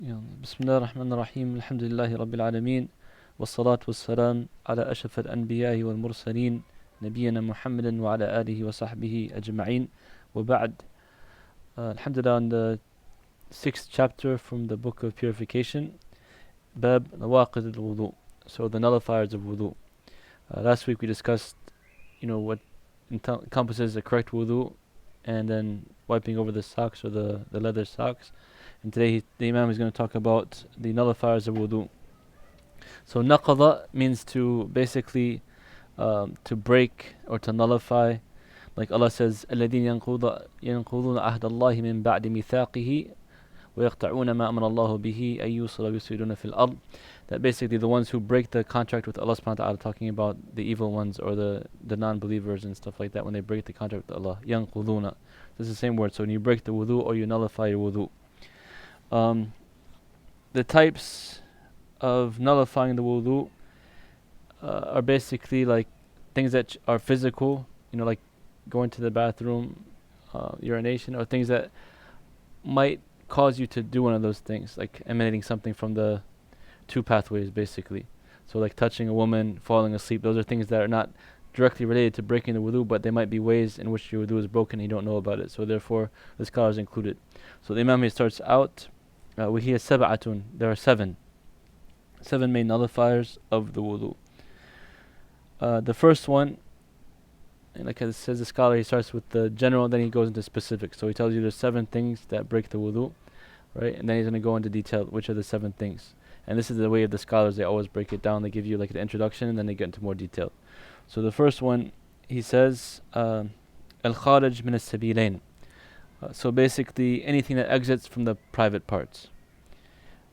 بسم الله الرحمن الرحيم الحمد لله رب العالمين والصلاة والسلام على أشرف الأنبياء والمرسلين نبينا محمد وعلى آله وصحبه أجمعين وبعد. Alhamdulillah, on the 6th chapter from the book of purification, Bab Nawaqid al-Wudu, so the nullifiers of Wudu. Last week we discussed what encompasses the correct Wudu and then wiping over the socks or the leather socks. And today the Imam is going to talk about the nullifiers of wudu. So naqada means to basically to break or to nullify. Like Allah says, الَّذِينَ يَنْقُضُونَ عَهْدَ اللَّهِ مِنْ بَعْدِ مِيثَاقِهِ وَيَقْطَعُونَ مَا أَمَرَ اللَّهُ بِهِ أَن يُوصَلَ وَيُفْسِدُونَ فِي الْأَرْضِ. That basically the ones who break the contract with Allah subhanahu wa ta'ala, talking about the evil ones or the non-believers and stuff like that, when they break the contract with Allah. يَنْقُضُونَ. This is the same word. So when you break the wudu or you nullify your wudu. The types of nullifying the wudu are basically like things that are physical, like going to the bathroom, urination, or things that might cause you to do one of those things, like emanating something from the two pathways, basically. So like touching a woman, falling asleep, those are things that are not directly related to breaking the wudu, but they might be ways in which your wudu is broken and you don't know about it. So therefore, the scholars include it. So the Imam here starts out, وَهِيَ سَبْعَةٌ, there are seven main nullifiers of the wudu. The first one, and like it says the scholar, he starts with the general, then he goes into specifics. So he tells you there's 7 things that break the wudu, right? And then he's going to go into detail which are the 7 things. And this is the way of the scholars, they always break it down. They give you like an introduction and then they get into more detail. So the first one, he says, al-kharij min as-sabilain. So basically anything that exits from the private parts.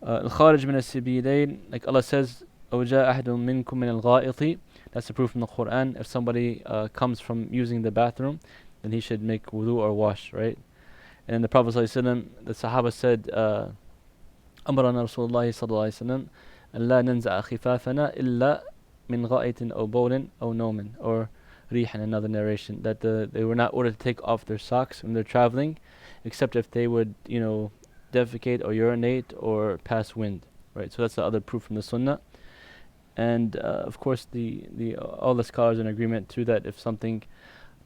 Al-kharij min as-sabilain, like Allah says, أَوْ جَاءَ أَحَدٌ مِّنْكُم مِّنَ الْغَائِطِ. That's the proof from the Quran. If somebody comes from using the bathroom, then he should make wudu or wash, right? And then the Prophet ﷺ, the Sahaba said, أَمَرَنَا رَسُولُ اللَّهِ صَلَّى اللَّهُ عَلَيْهِ وسلم أَنْ لَا نَنْزَعَ خِفَافَنَا إِلَّا مِنْ غَائِطٍ أَوْ بَوْلٍ أَوْ نَوْمٍ, or رِيحٍ, another narration, that they were not ordered to take off their socks when they're traveling, except if they would, defecate or urinate or pass wind, right? So that's the other proof from the Sunnah. And of course, all the scholars are in agreement too that if something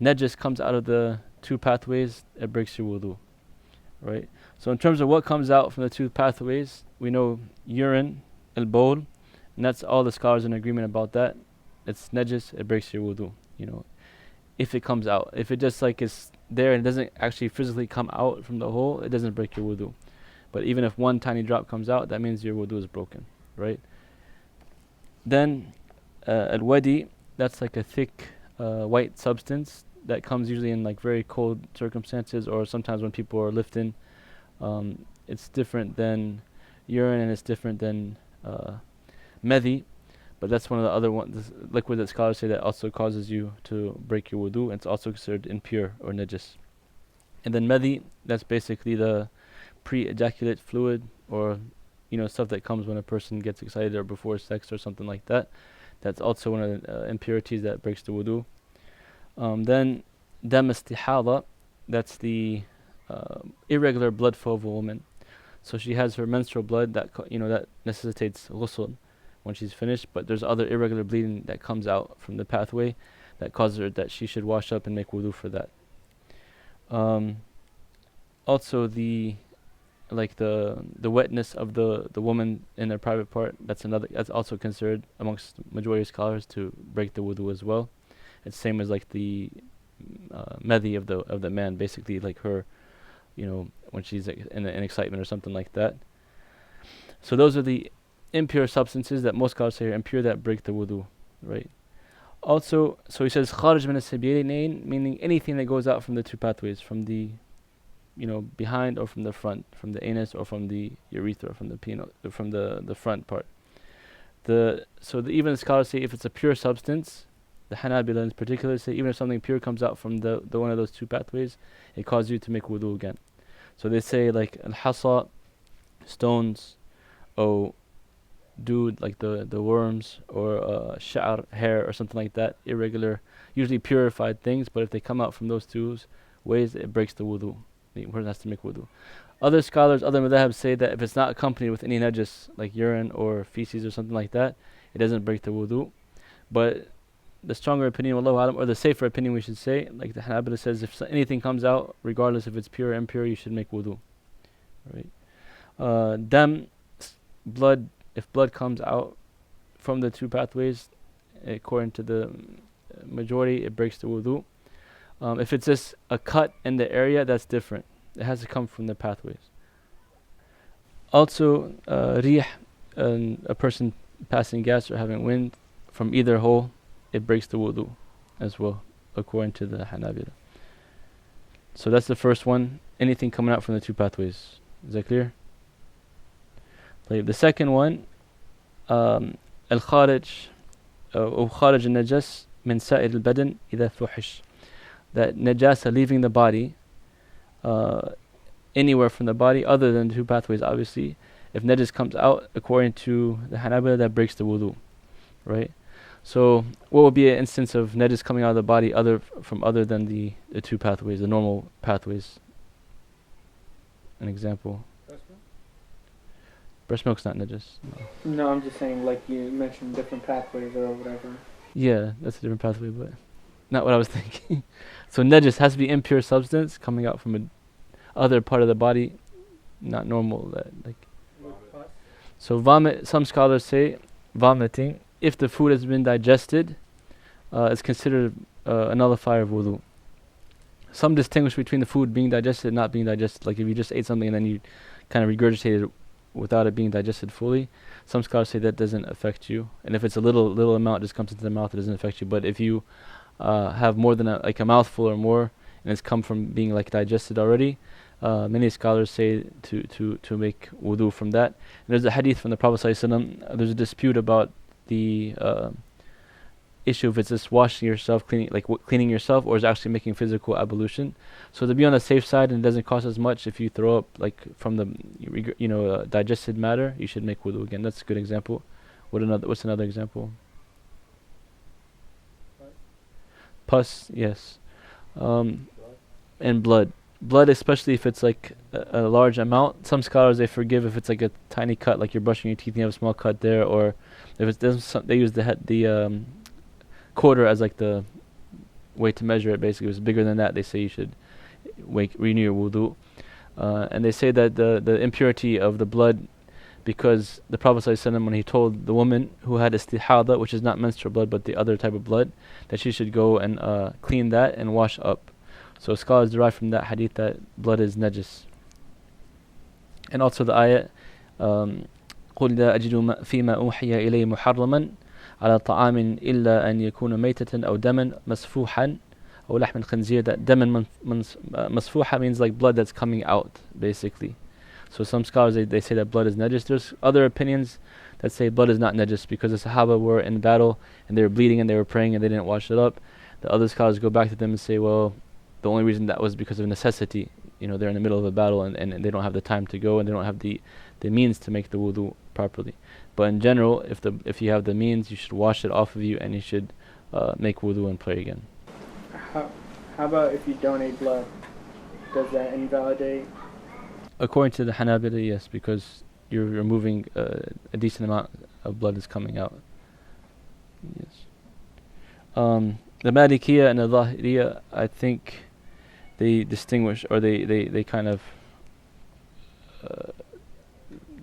najis comes out of the two pathways, it breaks your wudu, right? So in terms of what comes out from the two pathways, we know urine, al-bawl, and that's all the scholars are in agreement about that. It's najis, it breaks your wudu, if it comes out. If it just like is there and it doesn't actually physically come out from the hole, it doesn't break your wudu. But even if one tiny drop comes out, that means your wudu is broken, right? Then al-wadi, that's like a thick white substance that comes usually in like very cold circumstances, or sometimes when people are lifting. It's different than urine and it's different than medhi, but that's one of the other ones, liquid that scholars say that also causes you to break your wudu, and it's also considered impure or najis. And then medhi, that's basically the pre-ejaculate fluid, or stuff that comes when a person gets excited or before sex or something like that. That's also one of the impurities that breaks the wudu. Then dam istihada, that's the irregular blood flow of a woman. So she has her menstrual blood that that necessitates ghusl when she's finished, but there's other irregular bleeding that comes out from the pathway that causes her that she should wash up and make wudu for that. Also the wetness of the woman in their private part, that's also considered amongst the majority of scholars to break the wudu as well. It's same as like the medhi of the man, basically like her, when she's in excitement or something like that. So those are the impure substances that most scholars say are impure that break the wudu, right? Also, so he says kharij min as-sabilain, meaning anything that goes out from the two pathways, from the behind or from the front, from the anus or from the urethra, from the penile, from the front part. Even the scholars say if it's a pure substance, the Hanabila in particular say even if something pure comes out from the one of those two pathways, it causes you to make wudu again. So they say like al-hasa, stones, or dude, like the worms, or sha'r, hair or something like that, irregular, usually purified things, but if they come out from those two ways, it breaks the wudu. The person has to make wudu. Other scholars, other madhab say that if it's not accompanied with any najis, like urine or feces or something like that, it doesn't break the wudu. But the stronger opinion, wallahu alam, or the safer opinion we should say, like the Hanabila says, if anything comes out, regardless if it's pure or impure, you should make wudu. Right? Dam, blood, if blood comes out from the two pathways, according to the majority, it breaks the wudu. If it's just a cut in the area, that's different. It has to come from the pathways. Also, rih, a person passing gas or having wind from either hole, it breaks the wudu as well, according to the Hanabila. So that's the first one. Anything coming out from the two pathways. Is that clear? The second one, al-kharij, أو خارج النجس من سائر البدن إذا فحش. That najasa leaving the body, anywhere from the body other than the two pathways, obviously. If najas comes out, according to the Hanabila, that breaks the wudu, right? So, what would be an instance of najas coming out of the body other than the two pathways, the normal pathways? An example. Breast milk's not najas. No, I'm just saying, like you mentioned, different pathways or whatever. Yeah, that's a different pathway, but not what I was thinking. So najas has to be impure substance coming out from a other part of the body, not normal. So vomit. Some scholars say vomiting, if the food has been digested, is considered a nullifier of wudu. Some distinguish between the food being digested and not being digested. Like if you just ate something and then you kind of regurgitated it without it being digested fully, some scholars say that doesn't affect you. And if it's a little amount just comes into the mouth, it doesn't affect you. But if you have more than a mouthful or more, and it's come from being like digested already, many scholars say to make wudu from that. And there's a hadith from the Prophet ﷺ. There's a dispute about the issue if it's just washing yourself, cleaning yourself, or is actually making physical ablution. So to be on the safe side and it doesn't cost as much, if you throw up from the digested matter, you should make wudu again. That's a good example. What's another example? Pus, yes. And blood. Blood, especially if it's like a large amount. Some scholars, they forgive if it's like a tiny cut, like you're brushing your teeth and you have a small cut there, or if it's they use the quarter as like the way to measure it. Basically, if it's bigger than that, they say you should renew your wudu. And they say that the impurity of the blood, because the Prophet ﷺ, when he told the woman who had istihada, which is not menstrual blood but the other type of blood, that she should go and clean that and wash up. So scholars derive from that hadith that blood is najis. And also the ayat, قُلْ لَا أَجِدُ فِيمَا أُوحِيَ إِلَيْهِ مُحَرَّمًا على طعام إلا أن يكون ميتة أو دما مسفوحا أو لحم الخنزير. That دما مسفوحا means like blood that's coming out, basically. So some scholars, they say that blood is najis. There's other opinions that say blood is not najis because the Sahaba were in battle and they were bleeding and they were praying and they didn't wash it up. The other scholars go back to them and say, well, the only reason that was because of necessity. They're in the middle of a battle and they don't have the time to go and they don't have the means to make the wudu properly. But in general, if you have the means, you should wash it off of you and you should make wudu and pray again. How about if you donate blood? Does that invalidate? According to the Hanabila, yes, because you're removing a decent amount of blood is coming out. Yes. The Malikiya and the Zahiriya, I think they distinguish, or they kind of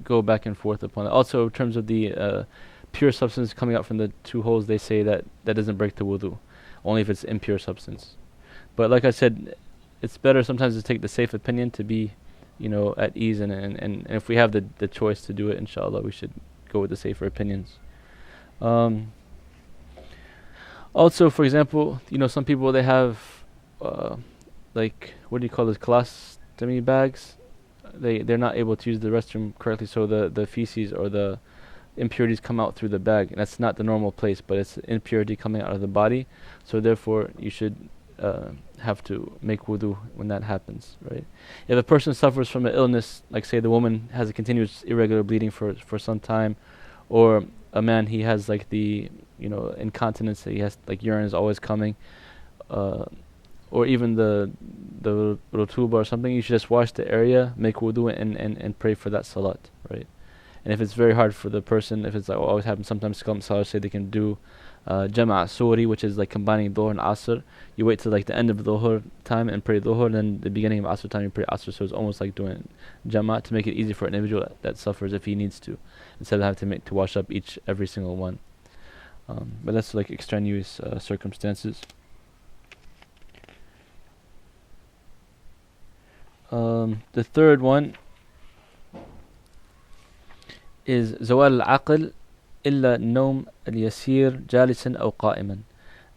go back and forth upon it. Also, in terms of the pure substance coming out from the two holes, they say that doesn't break the wudu, only if it's impure substance. But like I said, it's better sometimes to take the safe opinion to be, at ease, and if we have the choice to do it, inshallah, we should go with the safer opinions. Also, for example, some people, they have what do you call those, colostomy bags? They're not able to use the restroom correctly, so the feces or the impurities come out through the bag, and that's not the normal place, but it's impurity coming out of the body. So therefore, you should have to make wudu when that happens, right? If a person suffers from an illness, like say the woman has a continuous irregular bleeding for some time, or a man, he has like the incontinence, he has like urine is always coming, or even the rutuba or something, you should just wash the area, make wudu, and pray for that salat, right? And if it's very hard for the person, if it's like always happens, sometimes scholars say they can do jama' suri, which is like combining dhuhr and asr. You wait till like the end of dhuhr time and pray dhuhr, and then the beginning of asr time you pray asr. So it's almost like doing jama' to make it easy for an individual that suffers if he needs to, instead of having to wash up every single one. But that's like extraneous circumstances. The third one is زوال العقل إلا النوم اليسير جالسا أو قائما,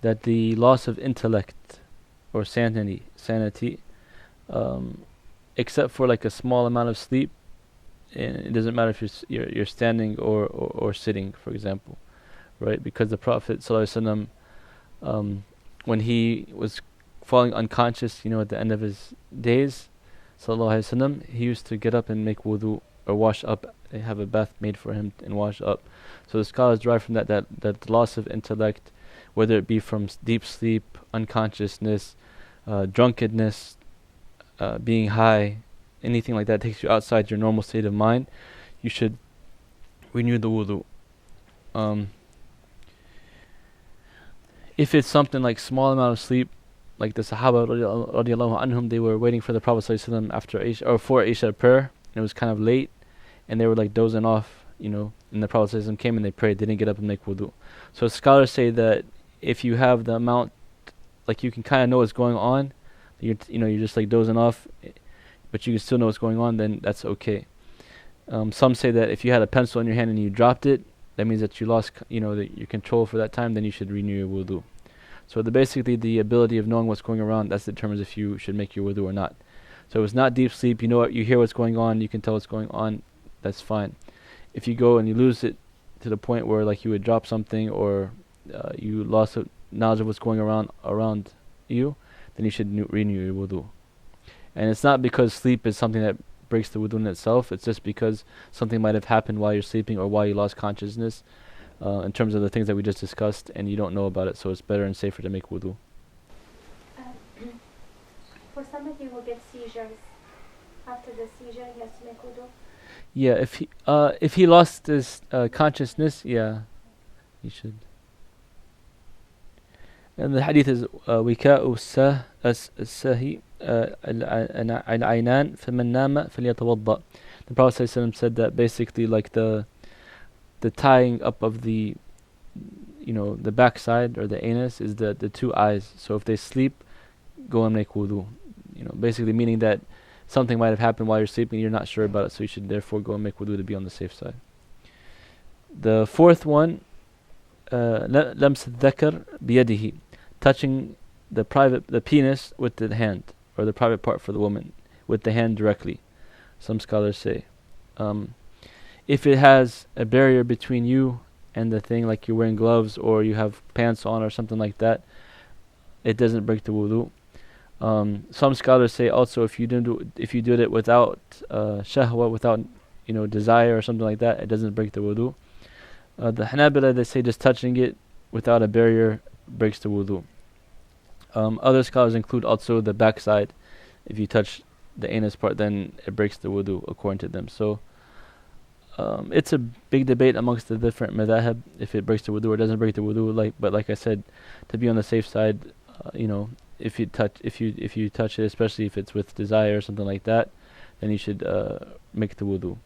that the loss of intellect or sanity, except for like a small amount of sleep, and it doesn't matter if you're standing or sitting, for example, right? Because the Prophet ﷺ, when he was falling unconscious, at the end of his days, ﷺ, he used to get up and make wudu or wash up, have a bath made for him and wash up. So the scholars derive from that the loss of intellect, whether it be from deep sleep, unconsciousness, drunkenness, being high, anything like that takes you outside your normal state of mind, you should renew the wudu. If it's something like small amount of sleep, like the Sahaba radiallahu anhum, they were waiting for the Prophet ﷺ after Isha, or for Isha prayer, and it was kind of late, and they were like dozing off, and the Prophet ﷺ came and they prayed. They didn't get up and make wudu. So scholars say that if you have the amount, like you can kind of know what's going on, you're just like dozing off, but you can still know what's going on, then that's okay. Some say that if you had a pencil in your hand and you dropped it, that means that you lost, your control for that time. Then you should renew your wudu. So basically the ability of knowing what's going around, that determines if you should make your wudu or not. So it's not deep sleep. You hear what's going on, you can tell what's going on. That's fine. If you go and you lose it to the point where like you would drop something, or you lost knowledge of what's going around you, then you should renew your wudu. And it's not because sleep is something that breaks the wudu in itself. It's just because something might have happened while you're sleeping or while you lost consciousness, in terms of the things that we just discussed, and you don't know about it. So it's better and safer to make wudu. For somebody who gets seizures, after the seizure he has to make wudu? Yeah, if he lost his consciousness, yeah, he should. And the hadith is وكاء السهي العينان فمن نام فليتوضأ. The Prophet ﷺ said that basically like the tying up of the the backside or the anus is the two eyes. So if they sleep, go and make wudu. Basically meaning that something might have happened while you're sleeping, you're not sure about it, so you should therefore go and make wudu to be on the safe side. The fourth one, لمس الذكر بيده, touching the penis with the hand, or the private part for the woman with the hand directly. Some scholars say, if it has a barrier between you and the thing, like you're wearing gloves or you have pants on or something like that, it doesn't break the wudu. Some scholars say also if you did it without shahwa, without desire or something like that, it doesn't break the wudu. The Hanabila, they say just touching it without a barrier breaks the wudu. Other scholars include also the backside. If you touch the anus part, then it breaks the wudu according to them. So it's a big debate amongst the different madhahib if it breaks the wudu or doesn't break the wudu. But like I said, to be on the safe side, if you touch it, especially if it's with desire or something like that, then you should make the wudu.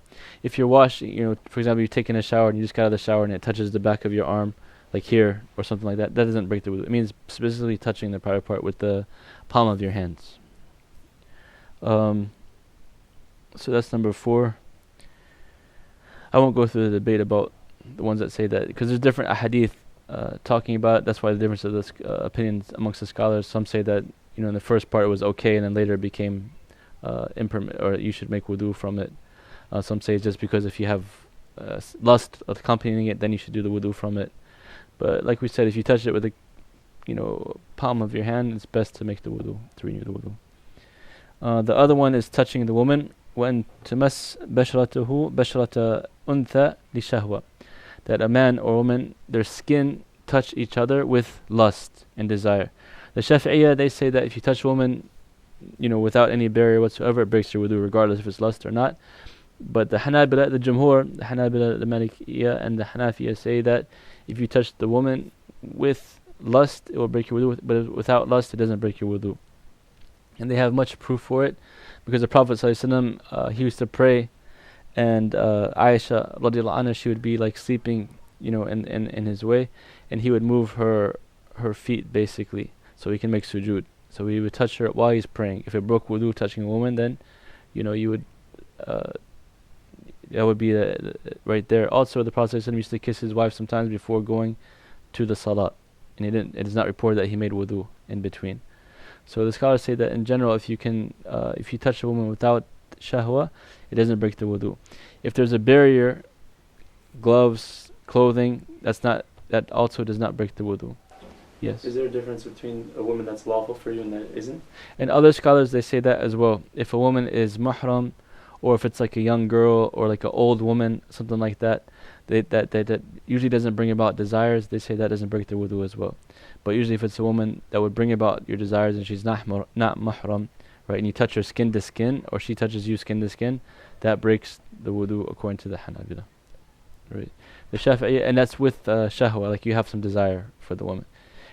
If you're washing, for example, you're taking a shower and you just got out of the shower and it touches the back of your arm, like here or something like that, that doesn't break the wudu. It means specifically touching the private part with the palm of your hands. So that's number 4. I won't go through the debate about the ones that say that, because there's different ahadith talking about it. That's why the difference of the opinions amongst the scholars. Some say that in the first part it was okay, and then later it became impermissible, or you should make wudu from it. Some say it's just because if you have lust accompanying it, then you should do the wudu from it. But like we said, if you touch it with the palm of your hand, it's best to make the wudu, to renew the wudu. The other one is touching the woman. وَأَن تُمَسْ بَشْرَتُهُ بَشْرَةَ أُنْثَى لِشَهْوَةٍ, that a man or woman, their skin touch each other with lust and desire. The Shafi'iyya, they say that if you touch a woman, without any barrier whatsoever, it breaks your wudu, regardless if it's lust or not. But the Hanabila, the Jumhur, the Hanabila, the Malikiyya, and the Hanafiya say that if you touch the woman with lust, it will break your wudu, but without lust, it doesn't break your wudu. And they have much proof for it, because the Prophet ﷺ, he used to pray, and Aisha radiallahu anha, she would be like sleeping, in his way, and he would move her feet basically, so he can make sujood. So he would touch her while he's praying. If it broke wudu touching a woman, then, you would, that would be right there. Also, the Prophet ﷺ used to kiss his wife sometimes before going to the salat, and it is not reported that he made wudu in between. So the scholars say that in general, if you touch a woman without shahwa, it doesn't break the wudu. If there's a barrier, gloves, clothing, that also does not break the wudu. Yes. Is there a difference between a woman that's lawful for you and that isn't? And other scholars, they say that as well. If a woman is muhram, or if it's like a young girl or like an old woman, something like that, that usually doesn't bring about desires, they say that doesn't break the wudu as well. But usually if it's a woman that would bring about your desires and she's not mahram, right, and you touch her skin to skin, or she touches you skin to skin, that breaks the wudu according to the Hanabila. Right. The Shafi'i, and that's with shahwa, like you have some desire for the woman.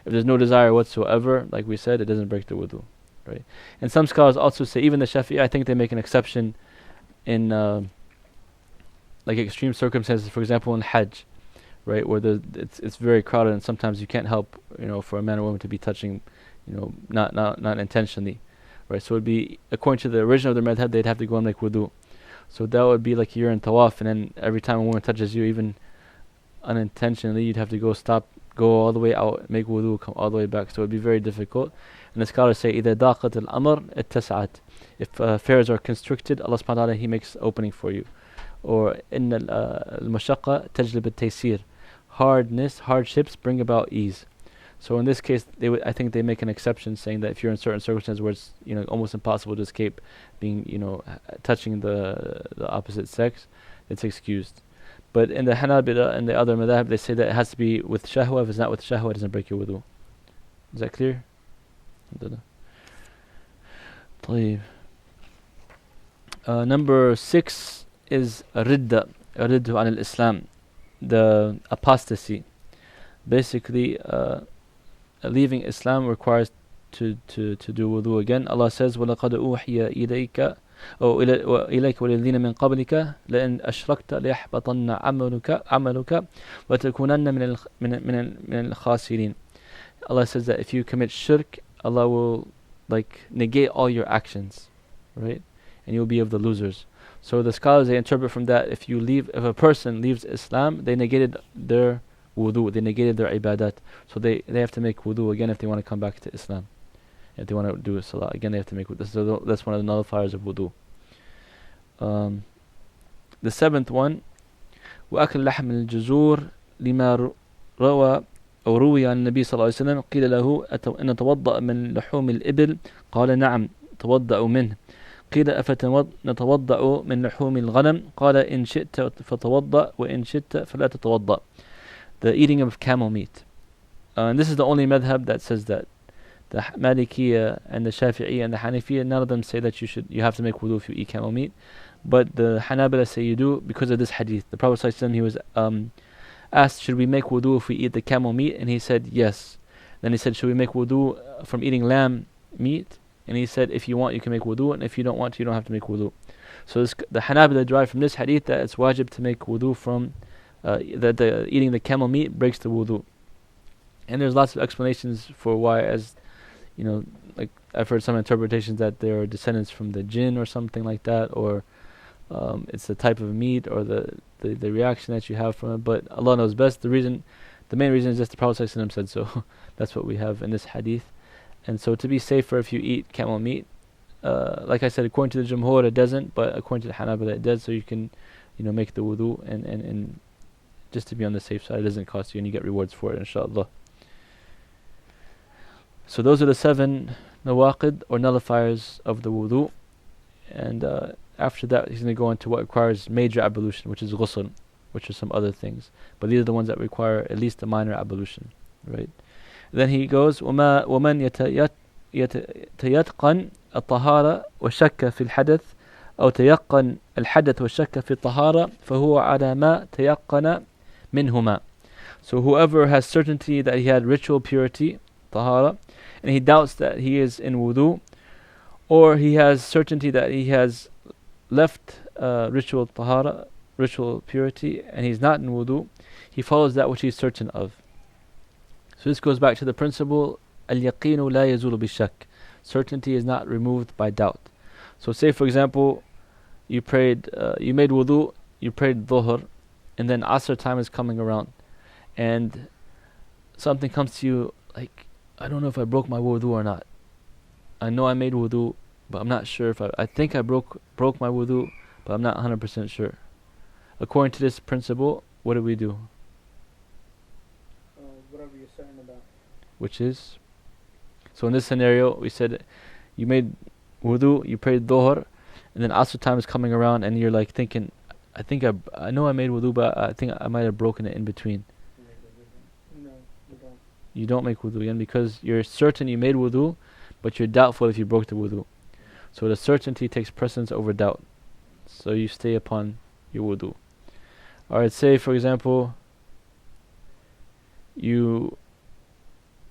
If there's no desire whatsoever, like we said, it doesn't break the wudu. Right. And some scholars also say, even the Shafi'i, I think they make an exception in like extreme circumstances, for example in Hajj, right, where it's very crowded and sometimes you can't help, for a man or woman to be touching, not intentionally, right. So it would be, according to the original of their madhab, they'd have to go and make wudu. So that would be like you're in tawaf, and then every time a woman touches you, even unintentionally, you'd have to go all the way out, make wudu, come all the way back. So it would be very difficult. And the scholars say, إِذَا دَاقَتِ الْأَمْرِ اتَّسَعَتْ. If affairs are constricted, Allah subhanahu wa ta'ala, He makes opening for you. Or إِنَّ الْمَشَقَّةَ تَجْلِبَ التَّيْسِيرِ. Hardships bring about ease. So in this case, I think they make an exception, saying that if you're in certain circumstances where it's almost impossible to escape being touching the opposite sex, it's excused. But in the Hanabila and the other madhab, they say that it has to be with shahwa. If it's not with shahwa, it doesn't break your wudu. Is that clear? طيب. Number 6 is ridda عن الإسلام, the apostasy. Basically, leaving Islam requires to do wudu again. Allah says, وَلَقَدْ أُوحِيَ إِلَيْكَ وَإِلَيْكَ وَلِلَّذِينَ مِنْ قَبْلِكَ لَإِنْ أَشْرَكْتَ لَيَحْبَطَنَّ عَمَلُكَ وَتَكُونَنَّ مِنَ الْخَاسِرِينَ. Allah says that if you commit shirk, Allah will negate all your actions, right? And you'll be of the losers. So the scholars, they interpret from that, if a person leaves Islam, they negated their wudu, they negated their ibadat. So they have to make wudu again if they want to come back to Islam. If they want to do a salah again, they have to make wudu. So that's one of the nullifiers of wudu. The 7th one, وأكل لحم الجزور لما روي عن النبي صلى الله عليه وسلم قيل له أن توضأ من لحوم الإبل قال نعم توضأ منه قيل أفتوضأ من لحوم الغنم قال إن شئت فتوضأ وإن شئت فلا تتوضأ. The eating of camel meat. And this is the only madhab that says that. The Malikiyya and the Shafi'iyya and the Hanafiyya, none of them say that you have to make wudu if you eat camel meat. But the Hanabila say you do because of this hadith. The Prophet ﷺ, he was asked, should we make wudu if we eat the camel meat? And he said yes. Then he said, should we make wudu from eating lamb meat? And he said, if you want, you can make wudu, and if you don't want to, you don't have to make wudu. So the Hanabila derive from this hadith that it's wajib to make wudu from that eating the camel meat breaks the wudu. And there's lots of explanations for why, as like I've heard some interpretations that they are descendants from the jinn or something like that, or it's the type of meat or the reaction that you have from it. But Allah knows best. The main reason is just the Prophet ﷺ said so. That's what we have in this hadith. And so to be safer if you eat camel meat, like I said, according to the Jumhur it doesn't, but according to the Hanabila it does. So you can make the wudu and just to be on the safe side, it doesn't cost you and you get rewards for it, inshallah. So those are the 7 nawaqid or nullifiers of the wudu. And after that he's going to go into what requires major ablution, which is ghusl, which are some other things. But these are the ones that require at least a minor ablution, right? Then he goes, ومن يتيقن الطهارة والشك في الحدث أو تيقن الحدث والشك في الطهارة فهو على ما تيقن منهما. So whoever has certainty that he had ritual purity, tahara, and he doubts that he is in wudu, or he has certainty that he has left ritual tahara, ritual purity, and he's not in wudu, he follows that which he's certain of. So this goes back to the principle, al-yaqinu la yazulu bi-shak. Certainty is not removed by doubt. So say for example, you made wudu, you prayed dhuhr, and then asr time is coming around, and something comes to you like, I don't know if I broke my wudu or not. I know I made wudu, but I'm not sure if I think I broke my wudu, but I'm not 100% sure. According to this principle, what do we do? Whatever you're certain about. Which is, so in this scenario, we said you made wudu, you prayed dhuhr, and then asr time is coming around, and you're like thinking, I know I made wudu, but I think I might have broken it in between. No, you don't. You don't make wudu again because you're certain you made wudu, but you're doubtful if you broke the wudu. So the certainty takes precedence over doubt. So you stay upon your wudu. Alright, say for example, you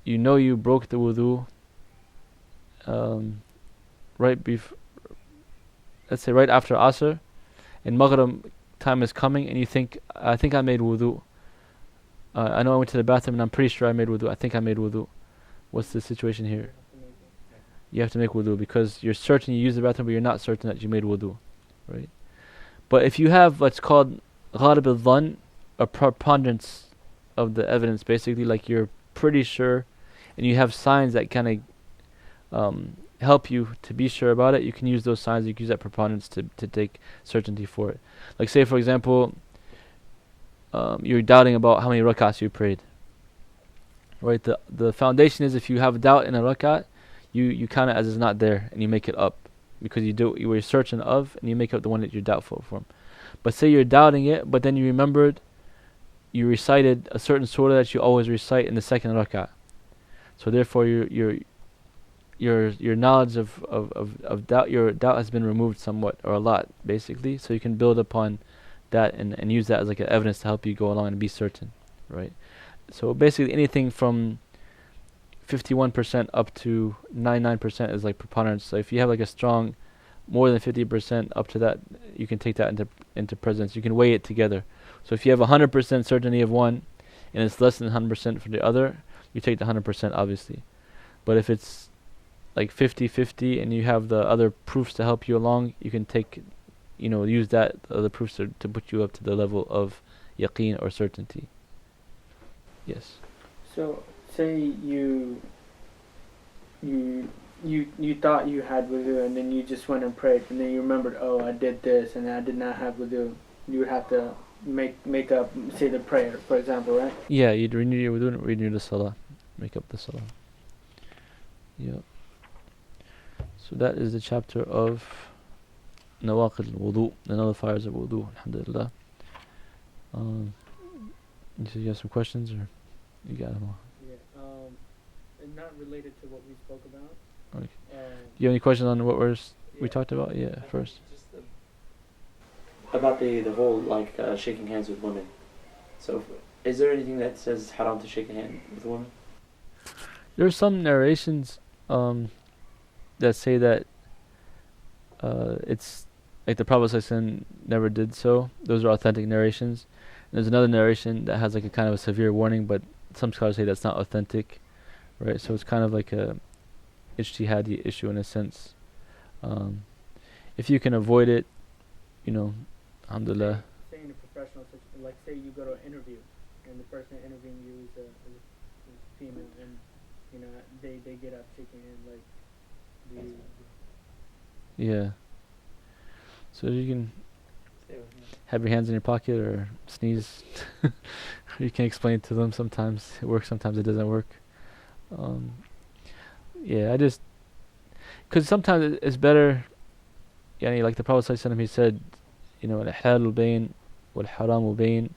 know you broke the wudu let's say right after Asr, and Maghrib time is coming, and you think, I think I made wudu. I know I went to the bathroom and I'm pretty sure I made wudu. I think I made wudu. What's the situation here? You have to make wudu because you're certain you used the bathroom, but you're not certain that you made wudu, right? But if you have what's called ghalib al-dhann, a preponderance of the evidence, basically, like you're pretty sure, and you have signs that kind of help you to be sure about it, you can use those signs, you can use that preponderance to take certainty for it. Like say for example, you're doubting about how many rak'ahs you prayed. Right, the foundation is if you have doubt in a rak'ah, you count it as it's not there and you make it up because you were certain of, and you make up the one that you're doubtful from. But say you're doubting it, but then you remembered you recited a certain surah that you always recite in the second rak'ah. So therefore your knowledge of doubt, your doubt has been removed somewhat or a lot basically, so you can build upon that and use that as like an evidence to help you go along and be certain, right? So basically anything from 51% up to 99% is like preponderance. So if you have like a strong more than 50% up to that, you can take that into precedence. You can weigh it together. So if you have 100% certainty of one and it's less than 100% for the other, you take the 100% obviously. But if it's like 50-50 and you have the other proofs to help you along, you can use that other proofs to put you up to the level of yaqeen or certainty. Yes. So say you thought you had wudu and then you just went and prayed and then you remembered, oh, I did this and I did not have wudu. You would have to make up, say the prayer, for example, right? Yeah, you'd renew your wudu and renew the salah. Make up the salah. Yeah. So that is the chapter of Nawaqid al-Wudu, the nullifiers of wudu, alhamdulillah. You said you have some questions, or you got them all? Yeah, and not related to what we spoke about. Okay. Do you have any questions on what we talked about? Yeah, first. Just about the whole like shaking hands with women. So, is there anything that says it's haram to shake a hand with a woman? There are some narrations that say that it's like the Prophet ﷺ never did so. Those are authentic narrations. And there's another narration that has like a kind of a severe warning, but some scholars say that's not authentic, right? So it's kind of like a ijtihadi issue in a sense. If you can avoid it, alhamdulillah. Say in a professional situation, like say you go to an interview and the person interviewing you is a female and they get up shaking hand like Yeah. So you can have your hands in your pocket or sneeze. You can explain it to them. Sometimes it works, sometimes it doesn't work. Because sometimes it's better. Like the Prophet ﷺ, he said, الحلال بين والحرام بين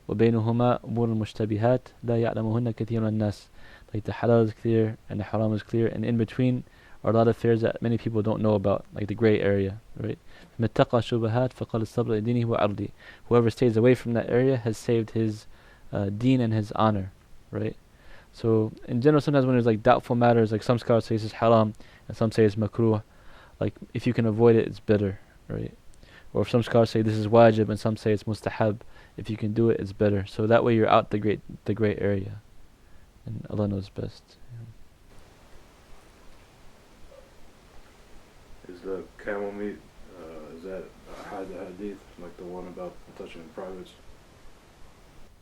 وبينهما أمور مشتبهات لا يعلمهن كثير من الناس. Like the halal is clear and the haram is clear, and in between are a lot of affairs that many people don't know about, like the gray area, right? مَتَّقَى شُبَهَاتٍ فَقَدِ اسْتَبْرَأَ لِدِينِهِ وَعِرْضِهِ. Whoever stays away from that area has saved his deen and his honor, right? So in general, sometimes when there's like doubtful matters, like some scholars say this is haram and some say it's makruh, like if you can avoid it, it's better, right? Or some scholars say this is wajib and some say it's mustahab. If you can do it, it's better. So that way you're out the gray area, and Allah knows best. Is the camel meat, is that a hadith, like the one about touching privates?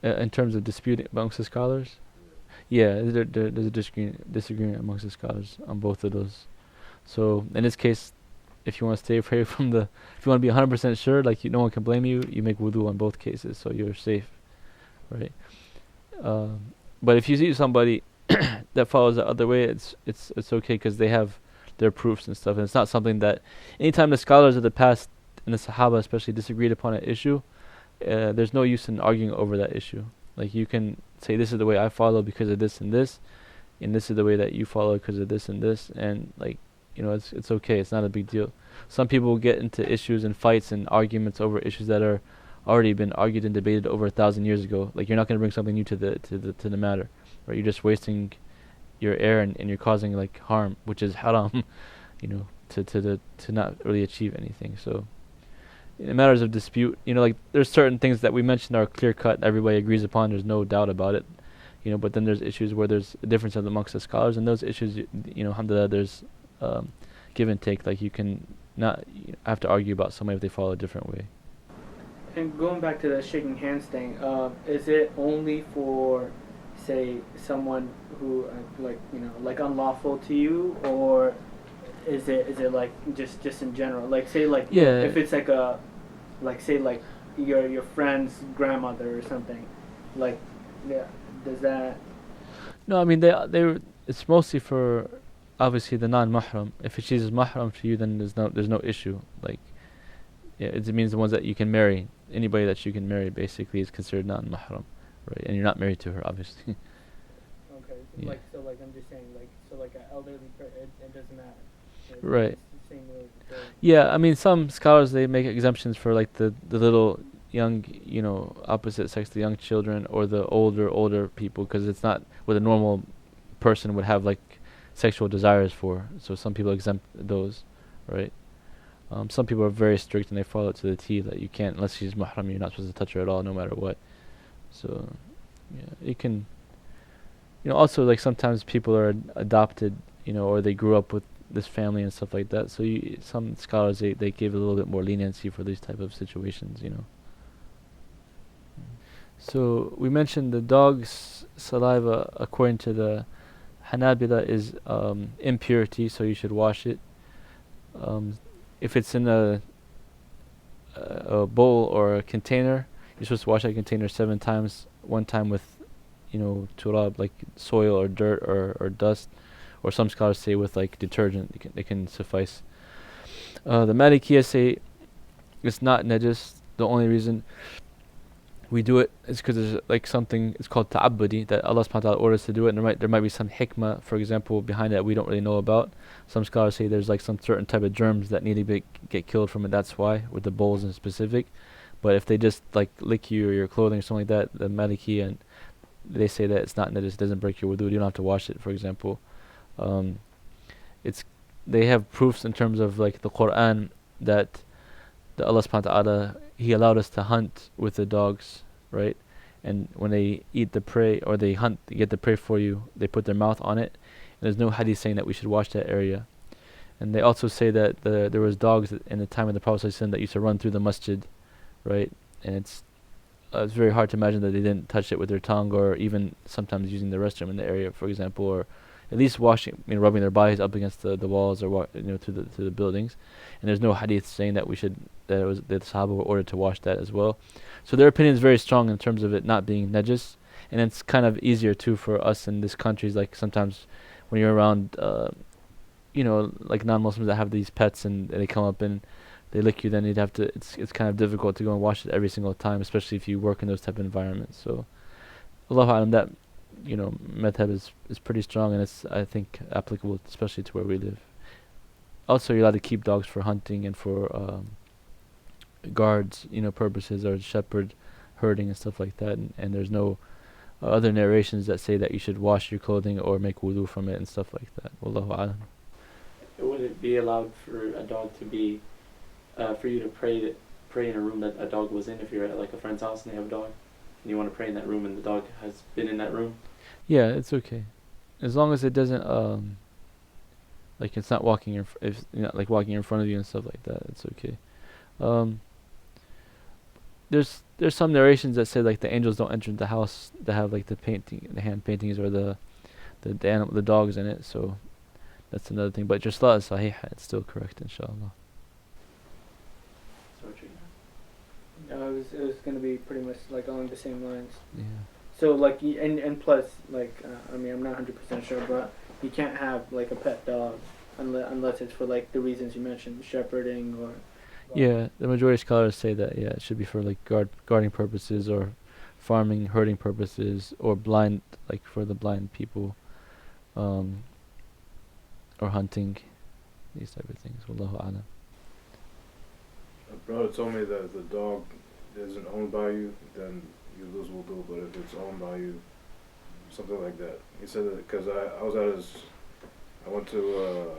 In terms of disputing amongst the scholars, yeah, there's a disagreement amongst the scholars on both of those. So in this case, if you want to stay away from if you want to be 100% sure, like no one can blame you, you make wudu on both cases, so you're safe, right? But if you see somebody that follows the other way, it's okay because they have their proofs and stuff, and it's not something that anytime the scholars of the past and the Sahaba especially disagreed upon an issue, there's no use in arguing over that issue. Like you can say this is the way I follow because of this, and this is the way that you follow because of this and this, and like it's okay. It's not a big deal. Some people get into issues and fights and arguments over issues that are already been argued and debated over 1,000 years ago. Like you're not going to bring something new to the matter, right? You're just wasting your air and you're causing like harm, which is haram, to not really achieve anything. So in matters of dispute, like there's certain things that we mentioned are clear cut, everybody agrees upon, there's no doubt about it, but then there's issues where there's a difference amongst the scholars, and those issues, alhamdulillah, there's give and take. Like you can not have to argue about somebody if they follow a different way. And going back to the shaking hands thing, is it only for, say, someone who like unlawful to you, or is it like just in general? Like say if it's say your friend's grandmother or something, like does that? No, I mean it's mostly for obviously the non-mahram. If she's mahram to you, then there's no issue. Like it means the ones that you can marry. Anybody that you can marry basically is considered non-mahram, right? And you're not married to her, obviously. Okay. Yeah. I'm just saying, an elderly person, it doesn't matter. Right. It's the same way with yeah, I mean some scholars, they make exemptions for like the little young, opposite sex, the young children, or the older people, because it's not what a normal person would have like sexual desires for. So some people exempt those, right? Some people are very strict and they follow it to the T, that you can't, unless she's mahram, you're not supposed to touch her at all, no matter what. So yeah, you can, also like sometimes people are adopted, or they grew up with this family and stuff like that. So some scholars, they give a little bit more leniency for these type of situations, So we mentioned the dog's saliva, according to the Hanabila, is impurity, so you should wash it. If it's in a bowl or a container, you're supposed to wash that container 7 times. One time with, turab, like soil or dirt or dust, or some scholars say with like detergent. They can suffice. The Malikiyya say it's not najis. The only reason we do it is because there's like something, it's called ta'abbudi, that Allah subhanahu wa ta'ala orders to do it, and there might be some hikmah, for example, behind it that we don't really know about. Some scholars say there's like some certain type of germs that need to get killed from it, that's why, with the bowls in specific. But if they just like lick you or your clothing or something like that, the Maliki, and they say that it's not najis, it doesn't break your wudu, you don't have to wash it, for example. They have proofs in terms of like the Quran that the Allah subhanahu wa ta'ala, He allowed us to hunt with the dogs, right? And when they eat the prey, or they get the prey for you, they put their mouth on it. And there's no hadith saying that we should wash that area. And they also say that there was dogs in the time of the Prophet ﷺ that used to run through the masjid, right? And it's very hard to imagine that they didn't touch it with their tongue, or even sometimes using the restroom in the area, for example, or at least rubbing their bodies up against the walls, or to the buildings. And there's no hadith saying that the Sahaba were ordered to wash that as well. So their opinion is very strong in terms of it not being najis, and it's kind of easier too for us in this country. Like sometimes when you're around, like non-Muslims that have these pets and they come up and they lick you, then you'd have to. It's kind of difficult to go and wash it every single time, especially if you work in those type of environments. So, Allahu A'lam, that madhab is pretty strong, and it's, I think, applicable especially to where we live. Also, you're allowed to keep dogs for hunting and for guards, purposes, or shepherd herding and stuff like that. And there's no other narrations that say that you should wash your clothing or make wudu from it and stuff like that. Wallahu alam. Would it be allowed for a dog to be, for you to pray in a room that a dog was in? If you're at like a friend's house and they have a dog, and you want to pray in that room and the dog has been in that room? Yeah, it's okay, as long as it doesn't like it's not walking if like walking in front of you and stuff like that. It's okay. There's some narrations that say like the angels don't enter the house that have like the hand paintings, or the dogs in it. So that's another thing. But your salat is sahih. It's still correct, inshallah. It was gonna be pretty much like along the same lines. Yeah. So like and plus like I'm not 100% sure, but you can't have like a pet dog unless it's for like the reasons you mentioned, shepherding or. Yeah, the majority of scholars say that it should be for like guarding purposes, or farming, herding purposes, or blind, like for the blind people, or hunting, these type of things. Wallahu a'lam. A brother told me that if the dog isn't owned by you, then you lose wudu. But if it's owned by you, something like that. He said that because I went to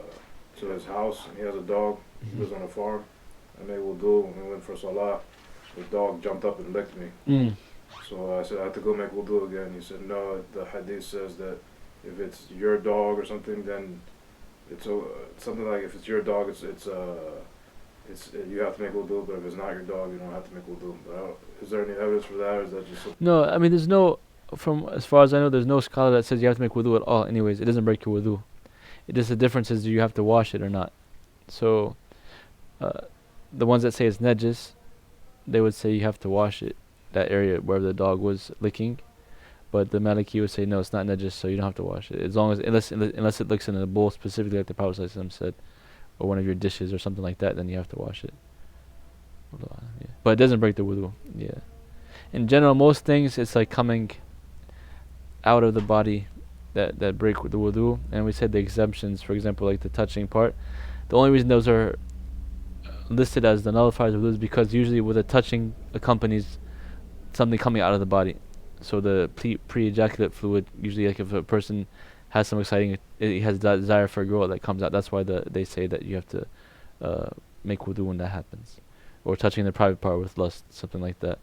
his house and he has a dog. He lives on a farm. I made wudu when we went for salah. The dog jumped up and licked me. So I said I have to go make wudu again. He said no. The hadith says that if it's your dog or something, then it's something like if it's your dog, it's you have to make wudu. But if it's not your dog, you don't have to make wudu. But is there any evidence for that, or is that just something? No, I mean there's no, from as far as I know, there's no scholar that says you have to make wudu at all. Anyways, it doesn't break your wudu. It just, the difference is do you have to wash it or not. So, the ones that say it's najis, they would say you have to wash it, that area where the dog was licking. But the Maliki would say no, it's not najis, so you don't have to wash it, as long as unless it licks in a bowl specifically, like the Prophet ﷺ said, or one of your dishes or something like that, then you have to wash it. Yeah. But it doesn't break the wudu. Yeah. In general, most things it's like coming out of the body that break the wudu, and we said the exemptions, for example, like the touching part. The only reason those are listed as the nullifiers of wudu is because usually with the touching accompanies something coming out of the body. So the pre-ejaculate fluid, usually like if a person has some exciting, he has that desire for a girl that comes out. That's why they say that you have to make wudu when that happens, or touching the private part with lust, something like that.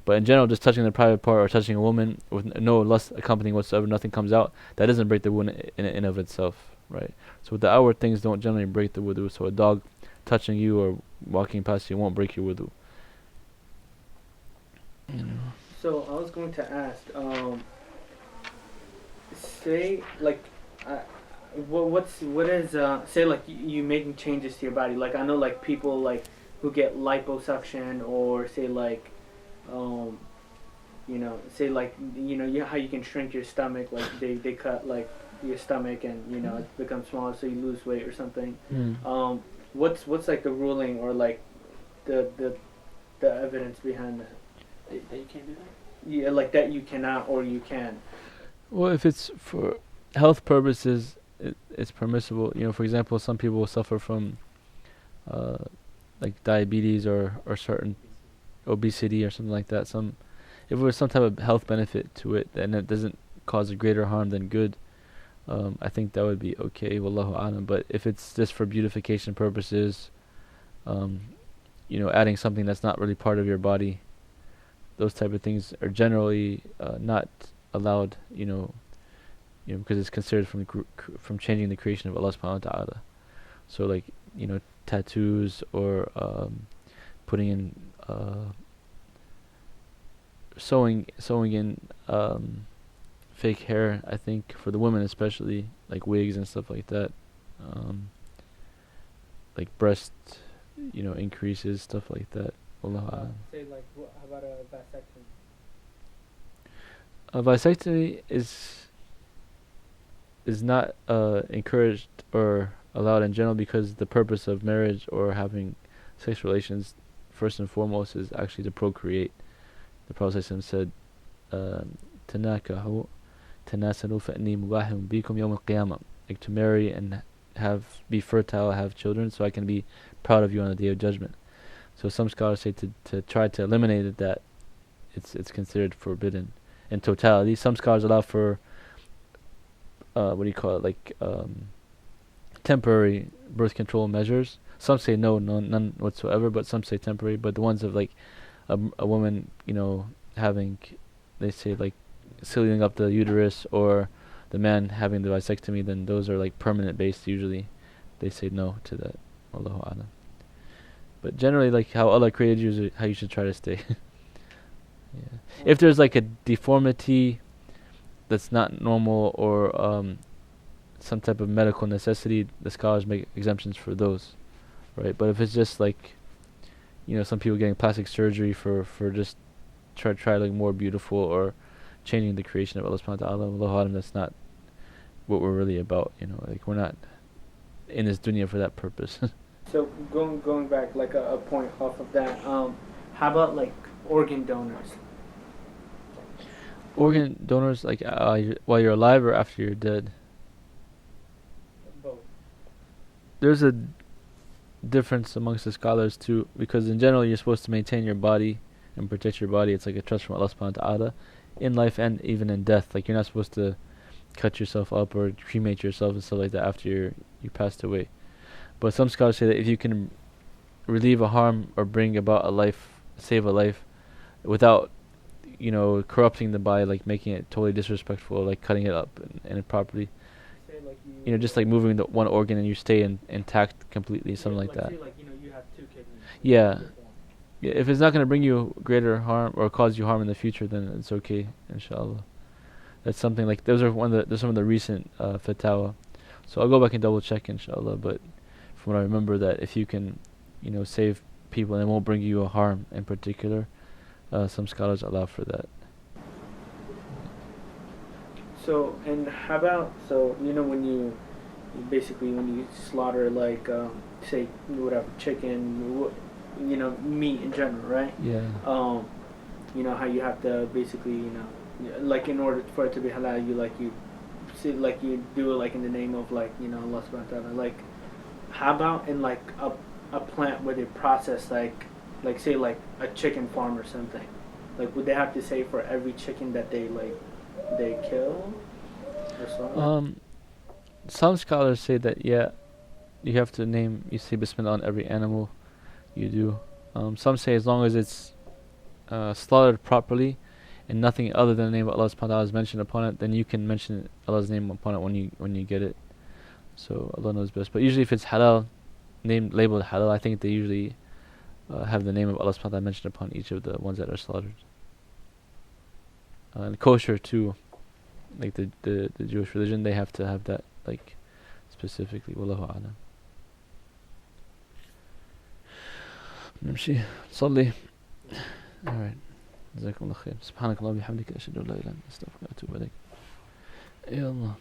But in general, just touching the private part or touching a woman with no lust accompanying whatsoever, nothing comes out, that doesn't break the wudu in of itself, right? So the outward things don't generally break the wudu. So a dog touching you or walking past you won't break your wudu. So I was going to ask, say like, what is say like you making changes to your body? Like I know like people like who get liposuction, or say like, say like how you can shrink your stomach, like they cut like your stomach and it becomes smaller so you lose weight or something. What's like the ruling or like the evidence behind that? That you can't do that? Yeah, like that you cannot or you can. Well, if it's for health purposes, it's permissible. For example, some people suffer from like diabetes or certain obesity or something like that. If there was some type of health benefit to it and it doesn't cause a greater harm than good, I think that would be okay. Wallahu a'lam. But if it's just for beautification purposes, adding something that's not really part of your body, those type of things are generally not allowed. Because it's considered from changing the creation of Allah subhanahu wa ta'ala. So like tattoos or putting in sewing in fake hair, I think for the women especially, like wigs and stuff like that, like breast increases, stuff like that. Say like how about a vasectomy? A vasectomy is not encouraged or allowed in general, because the purpose of marriage or having sexual relations first and foremost is actually to procreate. The Prophet said, "Tanakahu تناسلوا فإني مباحم بكم يوم القيامة. Like to marry and be fertile, have children, so I can be proud of you on the Day of Judgment. So some scholars say to try to eliminate it, that it's considered forbidden in totality. Some scholars allow for temporary birth control measures. Some say none whatsoever, but some say temporary. But the ones of like a woman, having, they say like sealing up the uterus, or the man having the vasectomy, then those are like permanent based usually. They say no to that. Allahu A'lam. But generally, like how Allah created you is how you should try to stay. Yeah. If there's like a deformity that's not normal, or some type of medical necessity, the scholars make exemptions for those, right? But if it's just like, some people getting plastic surgery for just try to look more beautiful, or changing the creation of Allah subhanahu wa ta'ala, Allahu A'lam, that's not what we're really about, like we're not in this dunya for that purpose. So going back like a point off of that, how about like organ donors? Organ donors, like while you're alive or after you're dead? Both. There's a difference amongst the scholars too, because in general you're supposed to maintain your body and protect your body. It's like a trust from Allah subhanahu wa ta'ala in life and even in death. Like you're not supposed to cut yourself up or cremate yourself and stuff like that after you passed away. But some scholars say that if you can relieve a harm or bring about a life, save a life, without corrupting the body, like making it totally disrespectful, like cutting it up and improperly, Say like just like moving the one organ and you stay intact completely, something like that. Say like you have two kidneys. Yeah. Yeah, if it's not going to bring you greater harm or cause you harm in the future, then it's okay, inshallah. That's something like those are some of the recent fatwa. So I'll go back and double check, inshallah. But from what I remember, that if you can, save people and it won't bring you a harm in particular, some scholars allow for that. So, and how about, when you slaughter like say whatever chicken, meat in general, right? Yeah. How you have to basically, like in order for it to be halal, you do it like in the name of like, Allah subhanahu wa ta'ala. Like, how about in like a plant where they process like say like a chicken farm or something? Like, would they have to say for every chicken that they kill or something? Some scholars say that you have to you say Bismillah on every animal you do. Some say as long as it's slaughtered properly and nothing other than the name of Allah subhanahu wa ta'ala is mentioned upon it, then you can mention Allah's name upon it when you get it. So Allah knows best. But usually if it's halal, labeled halal, I think they usually have the name of Allah subhanahu wa ta'ala mentioned upon each of the ones that are slaughtered. And kosher too, like the Jewish religion, they have to have that like specifically. Wallahu a'lam. نمشي نصلي. Alright. جزاكم الله خير. سبحانك اللهم وبحمدك أشهد أن لا إله إلا أنت أستغفرك وأتوب إليك. يا الله.